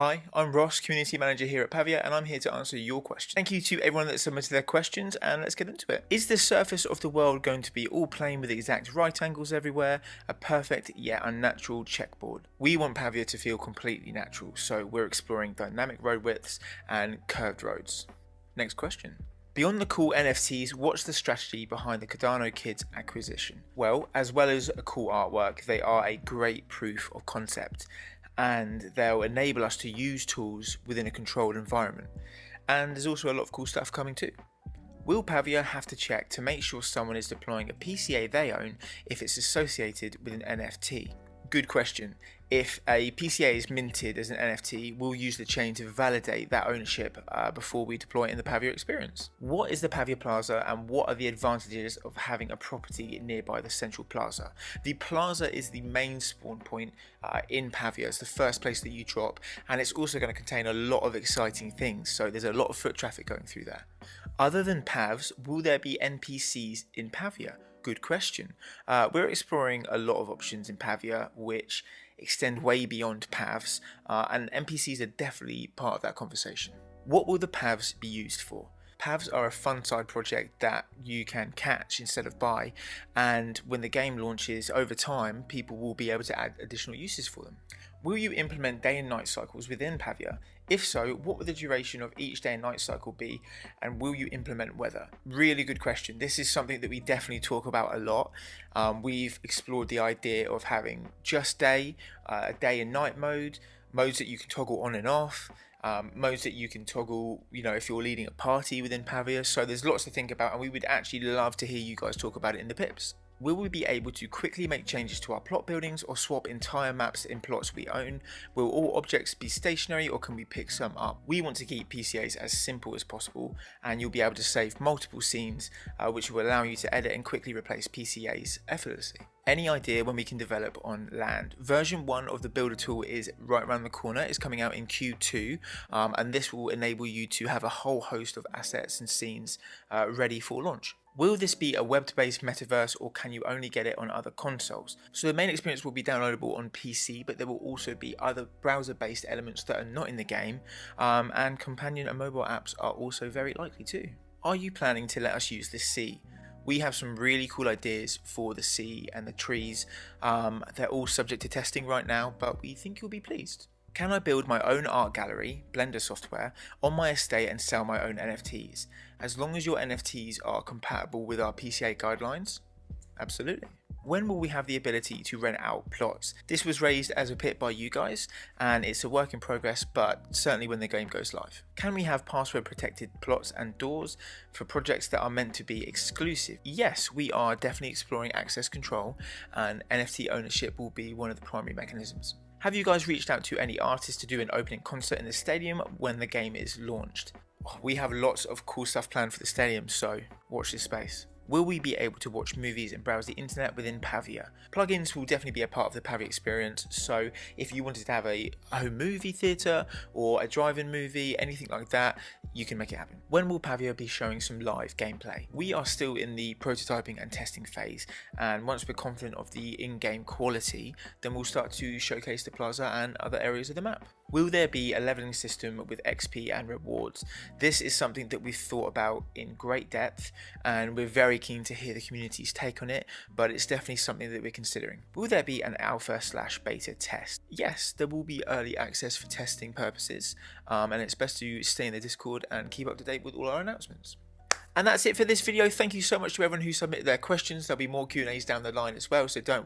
Hi, I'm Ross, Community Manager here at Pavia, and I'm here to answer your question. Thank you to everyone that submitted their questions, and let's get into it. Is the surface of the world going to be all plain with exact right angles everywhere, a perfect yet unnatural checkboard? We want Pavia to feel completely natural, so we're exploring dynamic road widths and curved roads. Next question. Beyond the cool NFTs, what's the strategy behind the Cardano Kids acquisition? Well as a cool artwork, they are a great proof of concept, and they'll enable us to use tools within a controlled environment. And there's also a lot of cool stuff coming too. Will Pavia have to check to make sure someone is deploying a PCA they own if it's associated with an NFT? Good question. If a PCA is minted as an NFT, we'll use the chain to validate that ownership before we deploy it in the Pavia experience. What is the Pavia Plaza, and what are the advantages of having a property nearby the central plaza? The plaza is the main spawn point in Pavia. It's the first place that you drop, and it's also going to contain a lot of exciting things, so there's a lot of foot traffic going through there. Other than Pavs, will there be NPCs in Pavia? Good question. We're exploring a lot of options in Pavia which extend way beyond Pavs, and NPCs are definitely part of that conversation. What will the Pavs be used for? Pavs are a fun side project that you can catch instead of buy, and when the game launches over time, people will be able to add additional uses for them. Will you implement day and night cycles within Pavia? If so, what will the duration of each day and night cycle be, and will you implement weather? Really good question. This is something that we definitely talk about a lot. We've explored the idea of having just day, a day and night modes that you can toggle on and off, modes that you can toggle, if you're leading a party within Pavia. So there's lots to think about, and we would actually love to hear you guys talk about it in the pips. Will we be able to quickly make changes to our plot buildings or swap entire maps in plots we own? Will all objects be stationary, or can we pick some up? We want to keep PCAs as simple as possible, and you'll be able to save multiple scenes, which will allow you to edit and quickly replace PCAs effortlessly. Any idea when we can develop on land? Version 1 of the builder tool is right around the corner. It's coming out in Q2, and this will enable you to have a whole host of assets and scenes ready for launch. Will this be a web-based metaverse, or can you only get it on other consoles? So the main experience will be downloadable on PC, but there will also be other browser-based elements that are not in the game, and companion and mobile apps are also very likely too. Are you planning to let us use the sea? We have some really cool ideas for the sea and the trees. They're all subject to testing right now, but we think you'll be pleased. Can I build my own art gallery, Blender software, on my estate and sell my own NFTs? As long as your NFTs are compatible with our PCA guidelines? Absolutely. When will we have the ability to rent out plots? This was raised as a pit by you guys, and it's a work in progress, but certainly when the game goes live. Can we have password protected plots and doors for projects that are meant to be exclusive? Yes, we are definitely exploring access control, and NFT ownership will be one of the primary mechanisms. Have you guys reached out to any artists to do an opening concert in the stadium when the game is launched? We have lots of cool stuff planned for the stadium, so watch this space. Will we be able to watch movies and browse the internet within Pavia? Plugins will definitely be a part of the Pavia experience, so if you wanted to have a home movie theatre or a drive-in movie, anything like that, you can make it happen. When will Pavia be showing some live gameplay? We are still in the prototyping and testing phase, and once we're confident of the in-game quality, then we'll start to showcase the plaza and other areas of the map. Will there be a leveling system with XP and rewards? This is something that we've thought about in great depth, and we're very keen to hear the community's take on it, but it's definitely something that we're considering. Will there be an alpha/beta test? Yes, there will be early access for testing purposes, and it's best to stay in the Discord and keep up to date with all our announcements. And that's it for this video. Thank you so much to everyone who submitted their questions. There'll be more Q&As down the line as well, so don't